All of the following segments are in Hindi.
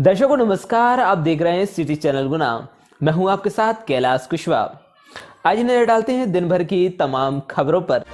दर्शकों नमस्कार, आप देख रहे हैं सिटी चैनल गुना। मैं हूं आपके साथ कैलाश कुशवाहा। आज नजर डालते हैं दिन भर की तमाम खबरों पर।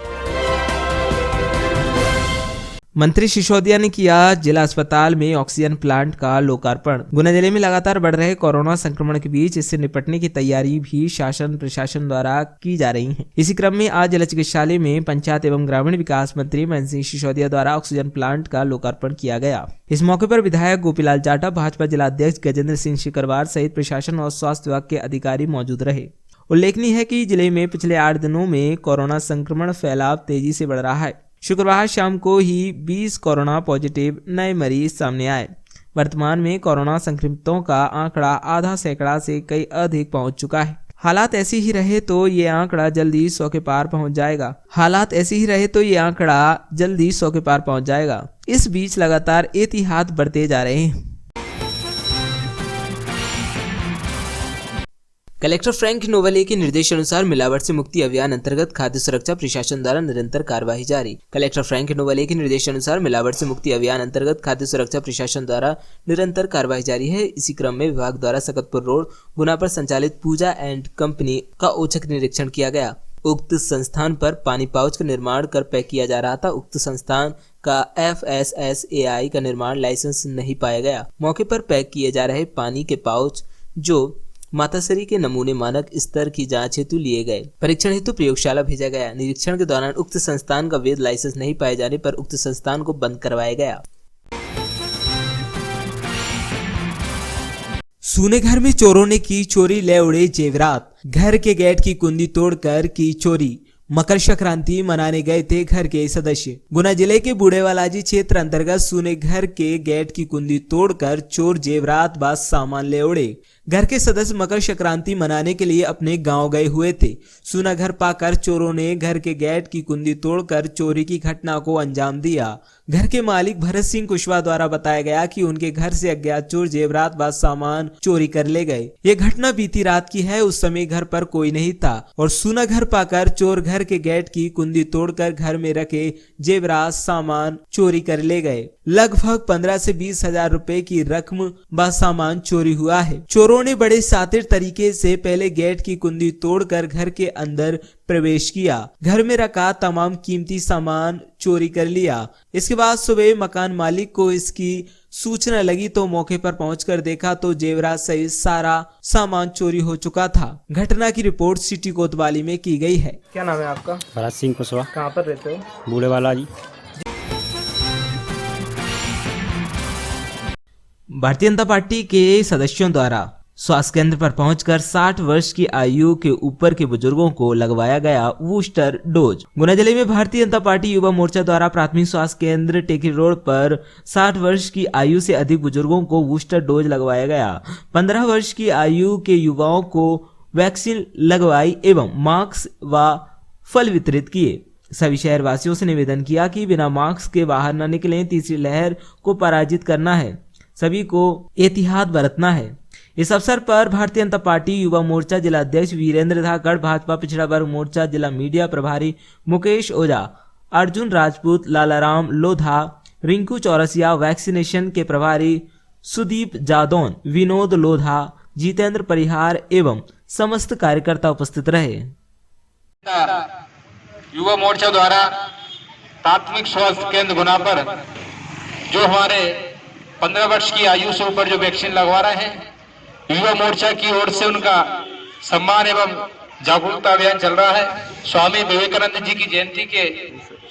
मंत्री सिसोदिया ने किया जिला अस्पताल में ऑक्सीजन प्लांट का लोकार्पण। गुना जिले में लगातार बढ़ रहे कोरोना संक्रमण के बीच इससे निपटने की तैयारी भी शासन प्रशासन द्वारा की जा रही है। इसी क्रम में आज जिला चिकित्सालय में पंचायत एवं ग्रामीण विकास मंत्री महेंद्र सिंह सिसोदिया द्वारा ऑक्सीजन प्लांट का लोकार्पण किया गया। इस मौके पर विधायक गोपीलाल जाटव, भाजपा जिला अध्यक्ष गजेंद्र सिंह शिकरवार सहित प्रशासन और स्वास्थ्य विभाग के अधिकारी मौजूद रहे। उल्लेखनीय है कि जिले में पिछले 8 दिनों में कोरोना संक्रमण फैलाव तेजी से बढ़ रहा है। शुक्रवार शाम को ही 20 कोरोना पॉजिटिव नए मरीज सामने आए। वर्तमान में कोरोना संक्रमितों का आंकड़ा आधा सैकड़ा से कई अधिक पहुंच चुका है। हालात ऐसे ही रहे तो ये आंकड़ा जल्दी 100 के पार पहुंच जाएगा। इस बीच लगातार एहतियात बरते जा रहे हैं। कलेक्टर फ्रैंक नोवले के निर्देशानुसार मिलावट से मुक्ति अभियान अंतर्गत खाद्य सुरक्षा प्रशासन द्वारा निरंतर कार्यवाही जारी। कलेक्टर फ्रैंक नोवले के निर्देशानुसार मिलावट से मुक्ति अभियान अंतर्गत खाद्य सुरक्षा प्रशासन द्वारा निरंतर कार्यवाही जारी है। इसी क्रम में विभाग द्वारा सकतपुर रोड गुना पर संचालित पूजा एंड कंपनी का औचक निरीक्षण किया गया। उक्त संस्थान पर पानी पाउच का निर्माण कर पैक किया जा रहा था। उक्त संस्थान का FSSAI का निर्माण लाइसेंस नहीं पाया गया। मौके पर पैक किए जा रहे पानी के पाउच जो माताश्री के नमूने मानक स्तर की जांच हेतु लिए गए, परीक्षण हेतु प्रयोगशाला भेजा गया। निरीक्षण के दौरान उक्त संस्थान का वैध लाइसेंस नहीं पाए जाने पर उक्त संस्थान को बंद करवाया गया। सूने घर में चोरों ने की चोरी, ले उड़े जेवरात। घर के गेट की कुंडी तोड़कर की चोरी। मकर संक्रांति मनाने गए थे घर के सदस्य। गुना जिले के बूढ़ेवालाजी क्षेत्र अंतर्गत सूने घर के गेट की कुंडी तोड़कर चोर जेवरात व सामान ले उड़े। घर के सदस्य मकर संक्रांति मनाने के लिए अपने गांव गए हुए थे। सूना घर पाकर चोरों ने घर के गेट की कुंडी तोड़कर चोरी की घटना को अंजाम दिया। घर के मालिक भरत सिंह कुशवाहा द्वारा बताया गया कि उनके घर से अज्ञात चोर जेवरात व सामान चोरी कर ले गए। ये घटना बीती रात की है। उस समय घर पर कोई नहीं था और सूना घर पाकर चोर घर के गेट की कुंडी तोड़कर घर में रखे जेवरात सामान चोरी कर ले गए। लगभग 15 से 20 हजार रुपए की रकम व सामान चोरी हुआ है। चोरों ने बड़े शातिर तरीके से पहले गेट की कुंडी तोड़कर घर के अंदर प्रवेश किया। घर में रखा तमाम कीमती सामान चोरी कर लिया। इसके बाद सुबह मकान मालिक को इसकी सूचना लगी तो मौके पर पहुंचकर देखा तो जेवरात सहित सारा सामान चोरी हो चुका था। घटना की रिपोर्ट सिटी कोतवाली में की गई है। क्या नाम है आपका? भरत सिंह कुशवाहा। कहाँ पर रहते हो? बूढ़ेवालाजी। भारतीय जनता पार्टी के सदस्यों द्वारा स्वास्थ्य केंद्र पर पहुंचकर 60 वर्ष की आयु के ऊपर के बुजुर्गों को लगवाया गया बूस्टर डोज। गुना जिले में भारतीय जनता पार्टी युवा मोर्चा द्वारा प्राथमिक स्वास्थ्य केंद्र टेकरी रोड पर 60 वर्ष की आयु से अधिक बुजुर्गों को बूस्टर डोज लगवाया गया। 15 वर्ष की आयु के युवाओं को वैक्सीन लगवाई एवं मास्क व फल वितरित किए। सभी शहरवासियों से निवेदन किया कि बिना मास्क के बाहर न निकलें। तीसरी लहर को पराजित करना है, सभी को एहतियात बरतना है। इस अवसर पर भारतीय जनता पार्टी युवा मोर्चा जिला अध्यक्ष वीरेंद्र धाकड़, भाजपा पिछड़ा वर्ग मोर्चा जिला मीडिया प्रभारी मुकेश ओझा, अर्जुन राजपूत, लालाराम लोधा, रिंकू चौरसिया, वैक्सीनेशन के प्रभारी सुदीप जादौन, विनोद लोधा, जितेंद्र परिहार एवं समस्त कार्यकर्ता उपस्थित रहे। युवा मोर्चा द्वारा प्राथमिक स्वास्थ्य केंद्र गुना पर जो हमारे 15 वर्ष की आयु से ऊपर जो वैक्सीन लगवा रहे हैं, युवा मोर्चा की ओर से उनका सम्मान एवं जागरूकता अभियान चल रहा है। स्वामी विवेकानंद जी की जयंती के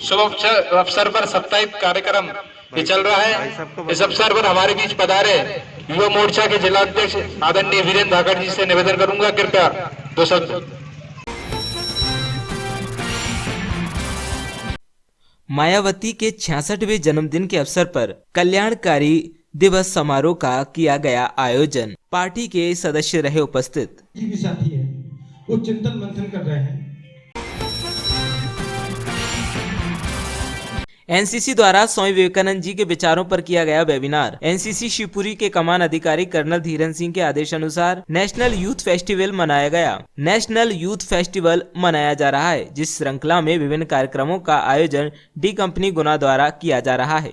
शुभ अवसर पर साप्ताहिक कार्यक्रम ये चल रहा है। इस अवसर पर हमारे बीच पधारे युवा मोर्चा के जिला अध्यक्ष आदरणीय वीरेंद्र धाकड़ जी से निवेदन करूंगा, कृपया 2 शब्द। मायावती के 66वें जन्मदिन के अवसर पर कल्याणकारी दिवस समारोह का किया गया आयोजन। पार्टी के सदस्य रहे उपस्थित। भी साथी है, वो चिंतन मंथन कर रहे हैं। एनसीसी द्वारा स्वामी विवेकानंद जी के विचारों पर किया गया वेबिनार। एनसीसी शिवपुरी के कमान अधिकारी कर्नल धीरन सिंह के आदेशानुसार नेशनल यूथ फेस्टिवल मनाया गया। नेशनल यूथ फेस्टिवल मनाया जा रहा है, जिस श्रृंखला में विभिन्न कार्यक्रमों का आयोजन डी कंपनी गुना द्वारा किया जा रहा है।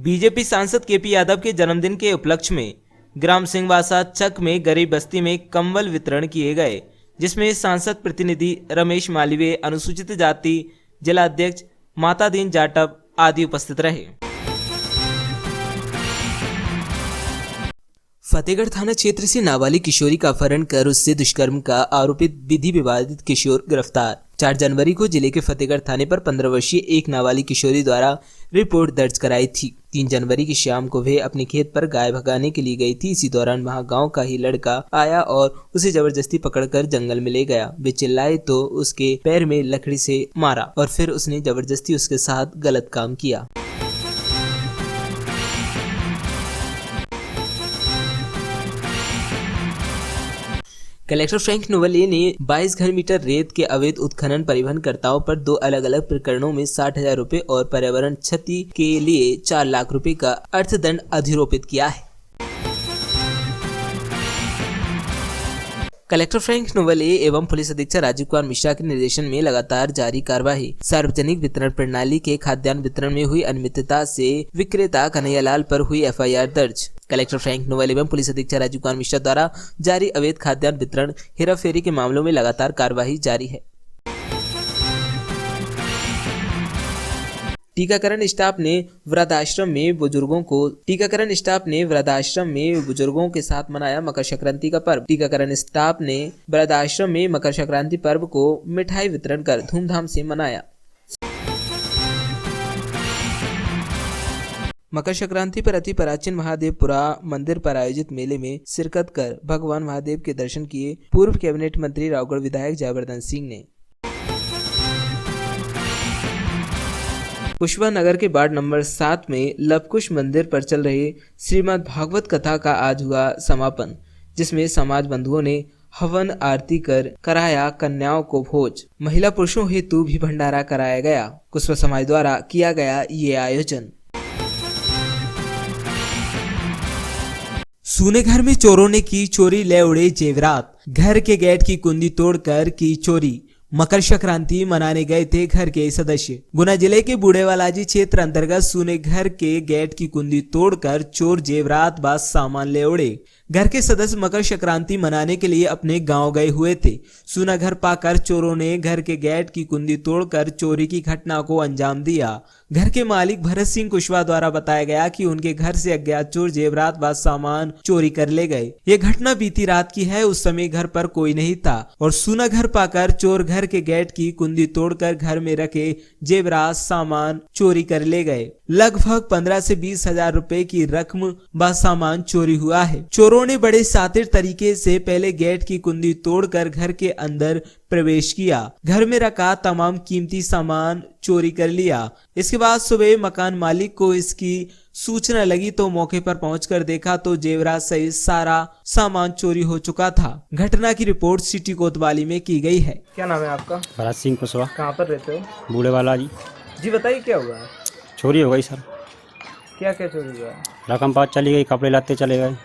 बीजेपी सांसद केपी यादव के जन्मदिन के उपलक्ष्य में ग्राम सिंहवासा चक में गरीब बस्ती में कंबल वितरण किए गए, जिसमें सांसद प्रतिनिधि रमेश मालवीय, अनुसूचित जाति जिला अध्यक्ष माता दीन जाटव आदि उपस्थित रहे। फतेहगढ़ थाना क्षेत्र से नाबालिग किशोरी का अपहरण कर उससे दुष्कर्म का आरोपित विधि विवादित किशोर गिरफ्तार। 4 जनवरी को जिले के फतेहगढ़ थाने पर 15 वर्षीय एक नाबालिग किशोरी द्वारा रिपोर्ट दर्ज कराई थी। 3 जनवरी की शाम को वह अपने खेत पर गाय भगाने के लिए गई थी। इसी दौरान वहां गांव का ही लड़का आया और उसे जबरदस्ती पकड़कर जंगल में ले गया। वे चिल्लाए तो उसके पैर में लकड़ी से मारा और फिर उसने जबरदस्ती उसके साथ गलत काम किया। कलेक्टर फ्रैंक नोवलिए ने 22 घन मीटर रेत के अवैध उत्खनन परिवहनकर्ताओं पर 2 अलग अलग प्रकरणों में 60,000 रुपए और पर्यावरण क्षति के लिए 4 लाख रुपए का अर्थदंड अधिरोपित किया है। कलेक्टर फ्रैंक नोवलिए एवं पुलिस अधीक्षक राजीव कुमार मिश्रा के निर्देशन में लगातार जारी कार्यवाही। सार्वजनिक वितरण प्रणाली के खाद्यान्न वितरण में हुई अनियमितता से विक्रेता कन्हैयालाल पर हुई FIR दर्ज। कलेक्टर फ्रैंक नोवलिए एवं पुलिस अधीक्षक राजीव कुमार मिश्रा द्वारा जारी अवैध खाद्यान्न वितरण हेराफेरी के मामलों में लगातार कार्यवाही जारी है। टीकाकरण स्टाफ ने वृद्धाश्रम में बुजुर्गों के साथ मनाया मकर संक्रांति का पर्व। टीकाकरण स्टाफ ने वृद्धाश्रम में मकर संक्रांति पर्व को मिठाई वितरण कर धूमधाम से मनाया। मकर संक्रांति पर अति प्राचीन महादेवपुरा मंदिर पर आयोजित मेले में शिरकत कर भगवान महादेव के दर्शन किए पूर्व कैबिनेट मंत्री रावगढ़ विधायक जयवर्धन सिंह ने। कुशवा नगर के वार्ड नंबर 7 में लवकुश मंदिर पर चल रहे श्रीमद् भागवत कथा का आज हुआ समापन, जिसमें समाज बंधुओं ने हवन आरती कर कराया कन्याओं को भोज। महिला पुरुषों हेतु भी भंडारा कराया गया। कुशवा समाज द्वारा किया गया ये आयोजन। सूने घर में चोरों ने की चोरी, ले उड़े जेवरात। घर के गेट की कुंडी तोड़कर की चोरी। मकर संक्रांति मनाने गए थे घर के सदस्य। गुना जिले के बूढ़ेवालाजी क्षेत्र अंतर्गत सूने घर के गेट की कुंडी तोड़कर चोर जेवरात व सामान ले उड़े। घर के सदस्य मकर संक्रांति मनाने के लिए अपने गांव गए हुए थे। सूना घर पाकर चोरों ने घर के गेट की कुंडी तोड़कर चोरी की घटना को अंजाम दिया। घर के मालिक भरत सिंह कुशवाहा द्वारा बताया गया कि उनके घर से अज्ञात चोर जेवरात व सामान चोरी कर ले गए। ये घटना बीती रात की है। उस समय घर पर कोई नहीं था और सूना घर पाकर चोर घर के गेट की कुंडी तोड़कर घर में रखे जेवरात सामान चोरी कर ले गए। लगभग 15 से 20 हजार रुपए की रकम व सामान चोरी हुआ है। चोरों ने बड़े शातिर तरीके से पहले गेट की कुंडी तोड़कर घर के अंदर प्रवेश किया। घर में रखा तमाम कीमती सामान चोरी कर लिया। इसके बाद सुबह मकान मालिक को इसकी सूचना लगी तो मौके पर पहुंचकर देखा तो जेवरात सहित सारा सामान चोरी हो चुका था। घटना की रिपोर्ट सिटी कोतवाली में की गई है। क्या नाम है आपका? भरत सिंह कुशवाहा। कहाँ पर रहते हो? बूढ़ेवालाजी। जी बताइए क्या हुआ है? चोरी हो गई सर। क्या क्या चोरी हुआ है? रकम पात चली गई, कपड़े लत्ते चले गए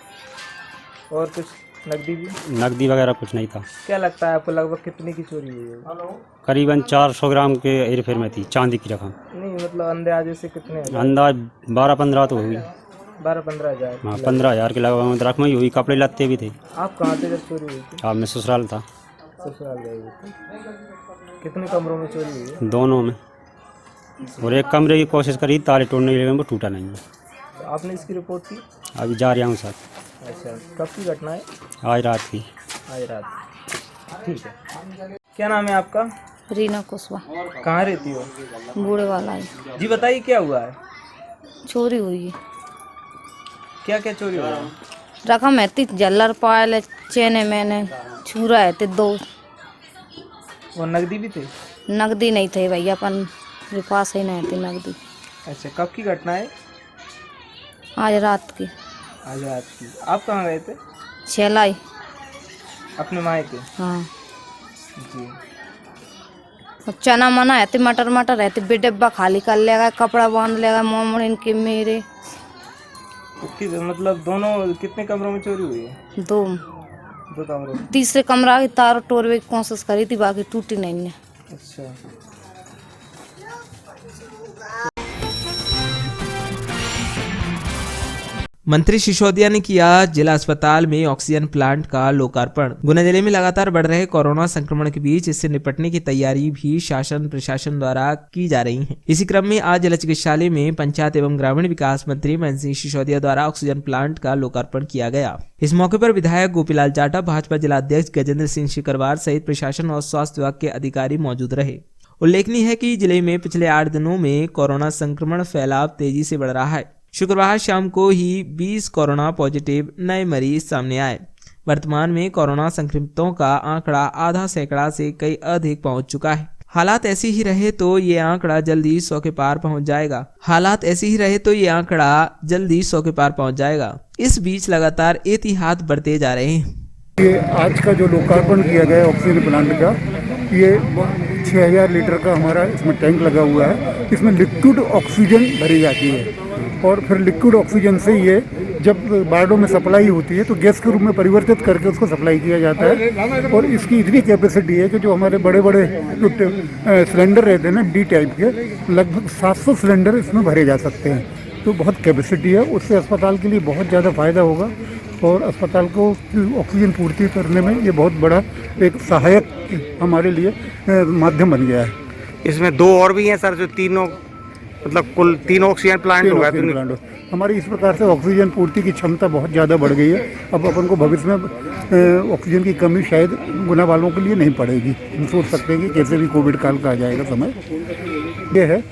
और कुछ नकदी भी? नकदी वगैरह कुछ नहीं था। क्या लगता है आपको लगभग कितने की चोरी हुई है? करीबन 400 ग्राम के हेरफेर में थी चांदी की रकम। नहीं मतलब अंदाजे से कितने? अंदाज 12-15 तो हुई। 12-15 हजार? हाँ 15,000 के लगभग रकम ही हुई। कपड़े लत्ते भी थे। आप कहाँ थे जब चोरी हुई थी? आप मैं ससुराल था। ससुराल गए हुए थे। कितने कमरों में चोरी हुई है? दोनों में, और एक कमरे की कोशिश करी, ताले तोड़ने के लिए वो टूटा नहीं है। तो आपने इसकी रिपोर्ट की? अभी जा रहा हूँ सर। अच्छा, कब की घटना है? आज रात की। आज रात। ठीक है। क्या नाम है आपका? रीना कुशवाहा। कहाँ रहती हो? बूढ़ेवालाजी। जी बताइए क्या हुआ है? चोरी हुई है। क्या क्या चोरी हुआ है? रकम है ती जल्लर पायल चेने मैंने छुरा है ते 2। और नकदी भी थी? नकदी नहीं थे भैया, अपन मेरे पास ही नहीं थी नकदी। अच्छा, कब की घटना है? आज रात की। आज रात की। आप कहाँ गए थे? छेलाई। अपने मायके? हाँ जी। चना मना है, मटर है, डिब्बा खाली कर लेगा, कपड़ा बांध लेगा मोमड़ इनके मेरे। मतलब दोनों कितने कमरों में चोरी हुई है? 2 कमरों में। तीसरे कमरा की तार तोड़ने की कोशिश करी थी, बाकी टूटी नहीं है। अच्छा। मंत्री सिसोदिया ने किया जिला अस्पताल में ऑक्सीजन प्लांट का लोकार्पण। गुना जिले में लगातार बढ़ रहे कोरोना संक्रमण के बीच इससे निपटने की तैयारी भी शासन प्रशासन द्वारा की जा रही है। इसी क्रम में आज जिला चिकित्सालय में पंचायत एवं ग्रामीण विकास मंत्री महेंद्र सिंह सिसोदिया द्वारा ऑक्सीजन प्लांट का लोकार्पण किया गया। इस मौके पर विधायक गोपीलाल जाटव, भाजपा जिला अध्यक्ष गजेंद्र सिंह शिकरवार सहित प्रशासन और स्वास्थ्य विभाग के अधिकारी मौजूद रहे। उल्लेखनीय है कि जिले में पिछले 8 दिनों में कोरोना संक्रमण फैलाव तेजी से बढ़ रहा है। शुक्रवार शाम को ही 20 कोरोना पॉजिटिव नए मरीज सामने आए। वर्तमान में कोरोना संक्रमितों का आंकड़ा आधा सैकड़ा से कई अधिक पहुंच चुका है। हालात ऐसे ही रहे तो ये आंकड़ा जल्दी 100 के पार पहुंच जाएगा। इस बीच लगातार एहतियात बढ़ते जा रहे हैं। ये आज का जो लोकार्पण किया गया ऑक्सीजन प्लांट का, ये 6000 लीटर का हमारा इसमें टैंक लगा हुआ है। इसमें लिक्विड ऑक्सीजन भरी जाती है और फिर लिक्विड ऑक्सीजन से ये जब वार्डों में सप्लाई होती है तो गैस के रूप में परिवर्तित करके उसको सप्लाई किया जाता है। और इसकी इतनी कैपेसिटी है कि जो हमारे बड़े बड़े जो सिलेंडर रहते हैं ना डी टाइप के, लगभग 700 सिलेंडर इसमें भरे जा सकते हैं। तो बहुत कैपेसिटी है, उससे अस्पताल के लिए बहुत ज़्यादा फ़ायदा होगा और अस्पताल को ऑक्सीजन पूर्ति करने में ये बहुत बड़ा एक सहायक हमारे लिए माध्यम बन गया है। इसमें 2 और भी हैं सर, जो तीनों मतलब कुल 3 ऑक्सीजन प्लांट होगा। हमारी इस प्रकार से ऑक्सीजन पूर्ति की क्षमता बहुत ज़्यादा बढ़ गई है। अब अपन को भविष्य में ऑक्सीजन की कमी शायद गुना वालों के लिए नहीं पड़ेगी। हम सोच सकते हैं कि कैसे भी कोविड काल का आ जाएगा समय। ये है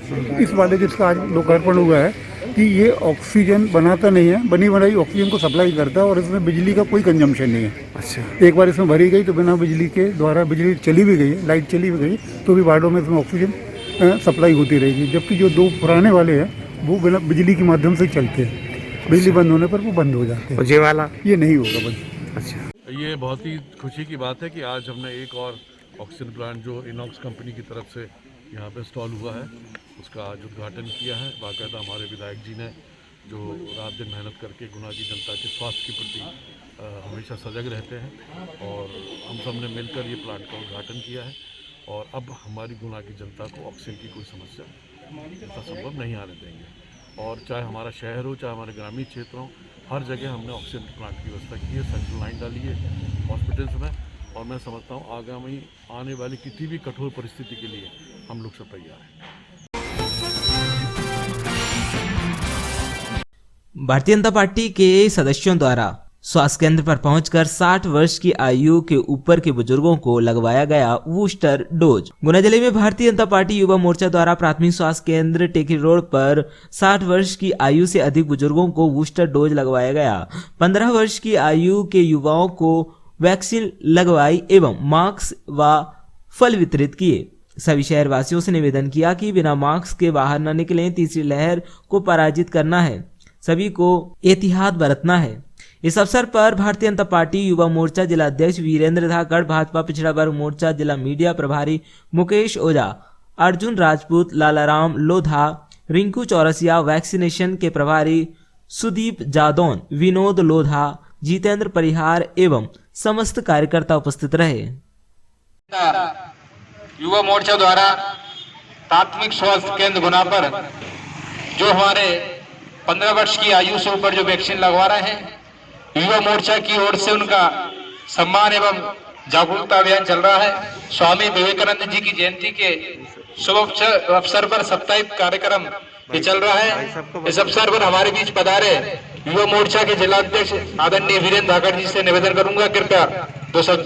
इस वाले जिसका आज लोकार्पण हुआ है कि ये ऑक्सीजन बनाता नहीं है, बनी बनाई ऑक्सीजन को सप्लाई करता है और इसमें बिजली का कोई कंजम्पशन नहीं है। अच्छा, एक बार इसमें भरी गई तो बिना बिजली के द्वारा, बिजली चली भी गई, लाइट चली भी गई तो भी वार्डों में इसमें ऑक्सीजन सप्लाई होती रहेगी। जबकि जो 2 पुराने वाले हैं वो बिना बिजली के माध्यम से चलते हैं, बिजली बंद होने पर वो बंद हो जाते हैं। ये वाला ये नहीं होगा बंद। अच्छा, ये बहुत ही खुशी की बात है कि आज हमने एक और ऑक्सीजन प्लांट जो इनॉक्स कंपनी की तरफ से यहाँ पे इंस्टॉल हुआ है उसका आज उद्घाटन किया है। बाकायदा हमारे विधायक जी ने जो रात दिन मेहनत करके गुना की जनता के स्वास्थ्य के प्रति हमेशा सजग रहते हैं और हम सब ने मिलकर ये प्लांट का उद्घाटन किया है। और अब हमारी गुना की जनता को ऑक्सीजन की कोई समस्या ऐसा संभव नहीं आने देंगे। और चाहे हमारा शहर हो, चाहे हमारे ग्रामीण क्षेत्र हो, हर जगह हमने ऑक्सीजन प्लांट की व्यवस्था की है। सेंट्रल लाइन डाली है हॉस्पिटल्स में और मैं समझता हूँ आगामी आने वाली किसी भी कठोर परिस्थिति के लिए हम लोग सब तैयार हैं। भारतीय जनता पार्टी के सदस्यों द्वारा स्वास्थ्य केंद्र पर पहुंचकर 60 वर्ष की आयु के ऊपर के बुजुर्गों को लगवाया गया बूस्टर डोज। गुना जिले में भारतीय जनता पार्टी युवा मोर्चा द्वारा प्राथमिक स्वास्थ्य केंद्र टेकरी रोड पर 60 वर्ष की आयु से अधिक बुजुर्गों को बूस्टर डोज लगवाया गया। 15 वर्ष की आयु के युवाओं को वैक्सीन लगवाई एवं मास्क व फल वितरित किए। सभी शहरवासियों से निवेदन किया कि बिना मास्क के बाहर न निकलें, तीसरी लहर को पराजित करना है, सभी को एहतियात बरतना है। इस अवसर पर भारतीय जनता पार्टी युवा मोर्चा जिला अध्यक्ष वीरेंद्र धाकड़, भाजपा पिछड़ा वर्ग मोर्चा जिला मीडिया प्रभारी मुकेश ओझा, अर्जुन राजपूत, लालाराम लोधा, रिंकू चौरसिया, वैक्सीनेशन के प्रभारी सुदीप जादौन, विनोद लोधा, जितेंद्र परिहार एवं समस्त कार्यकर्ता उपस्थित रहे। युवा मोर्चा द्वारा प्राथमिक स्वास्थ्य केंद्र गुना पर जो हमारे 15 वर्ष की आयु से ऊपर जो वैक्सीन लगवा रहे हैं, युवा मोर्चा की ओर से उनका सम्मान एवं जागरूकता अभियान चल रहा है। स्वामी विवेकानंद जी की जयंती के शुभ अवसर पर साप्ताहिक कार्यक्रम ये चल रहा है। इस अवसर पर हमारे बीच पधारे युवा मोर्चा के जिला अध्यक्ष आदरणीय वीरेंद्र धाकड़ जी से निवेदन करूंगा, कृपया 2 शब्द।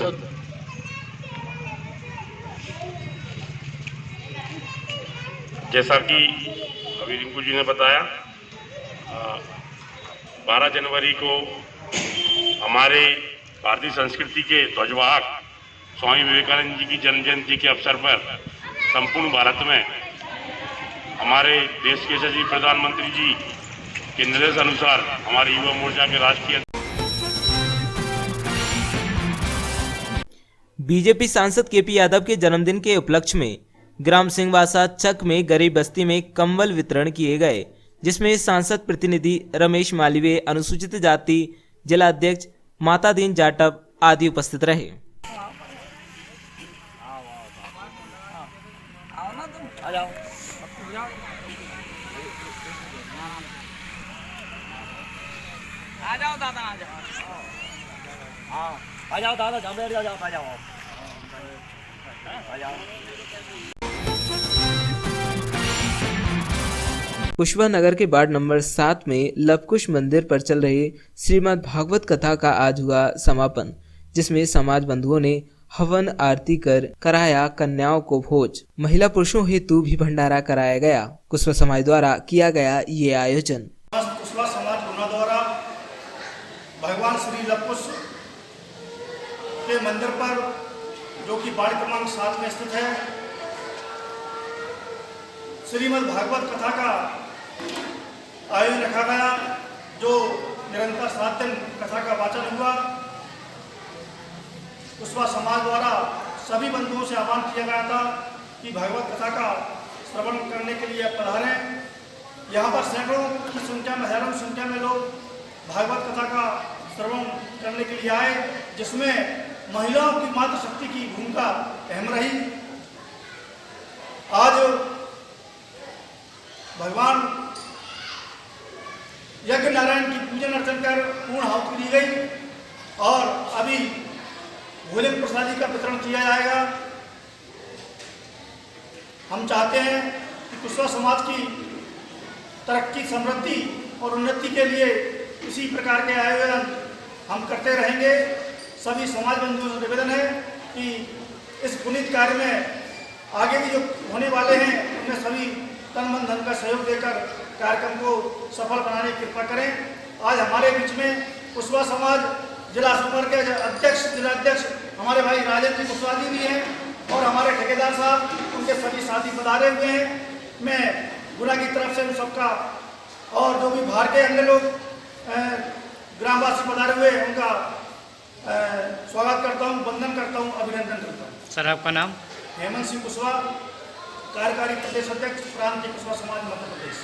जैसा कि अभी रिंकू जी ने बताया, 12 जनवरी को हमारे भारतीय संस्कृति के ध्वजवाहक स्वामी विवेकानंद जी की जन्म जयंती के अवसर पर संपूर्ण भारत में हमारे देश के यशस्वी प्रधानमंत्री जी के निर्देश अनुसार हमारे युवा मोर्चा के राष्ट्रीय बीजेपी सांसद केपी यादव के जन्मदिन के उपलक्ष्य में ग्राम सिंहवासा चक में गरीब बस्ती में कंबल वितरण किए गए, जिसमें सांसद प्रतिनिधि रमेश मालवीय, अनुसूचित जाति जिला अध्यक्ष माता दीन जाटव आदि उपस्थित रहे। कुशवा नगर के वार्ड नंबर 7 में लवकुश मंदिर पर चल रही श्रीमद् भागवत कथा का आज हुआ समापन, जिसमें समाज बंधुओं ने हवन आरती कर कराया कन्याओं को भोज। महिला पुरुषों हेतु भी भंडारा कराया गया। कुशवा समाज द्वारा किया गया ये आयोजन। कुशवा समाज गुना द्वारा भगवान श्री लवकुश के मंदिर पर, जो कि वार्ड क्रमांक 7 में स्थित है, श्रीमद् भागवत कथा का आयोजन रखा गया, जो निरंतर 7 दिन कथा का वाचन हुआ। कुशवा समाज द्वारा सभी बंधुओं से आह्वान किया गया था कि भागवत कथा का श्रवण करने के लिए पधारें। यहाँ पर सैकड़ों की संख्या में, हजारों की संख्या में लोग भागवत कथा का श्रवण करने के लिए आए, जिसमें महिलाओं की मातृशक्ति की भूमिका अहम रही। आज भगवान यज्ञ नारायण की पूजन अर्चन कर पूर्ण आहुति दी गई और अभी भोजन प्रसादी का वितरण किया जाएगा। हम चाहते हैं कि कुशवा समाज की तरक्की, समृद्धि और उन्नति के लिए इसी प्रकार के आयोजन हम करते रहेंगे। सभी समाज बंधुओं से निवेदन है कि इस पुनीत कार्य में आगे भी जो होने वाले हैं, उनमें सभी तन मन धन का सहयोग देकर कार्यक्रम को सफल बनाने की कृपा करें। आज हमारे बीच में कुशवा समाज जिला सुपर के अध्यक्ष, जिलाध्यक्ष हमारे भाई राजेंद्र जी कुशवाहा जी भी हैं और हमारे ठेकेदार साहब, उनके सभी साथी पधारे हुए हैं। मैं गुना की तरफ से उन सबका और जो भी बाहर के अन्य लोग ग्रामवासी पधारे हुए हैं, उनका स्वागत करता हूं, वंदन करता हूं, अभिनंदन करता हूं। सर आपका नाम? हेमंत सिंह कुशवाहा, कार्यकारी प्रदेश अध्यक्ष प्रांतीय कुशवा समाज मध्य प्रदेश।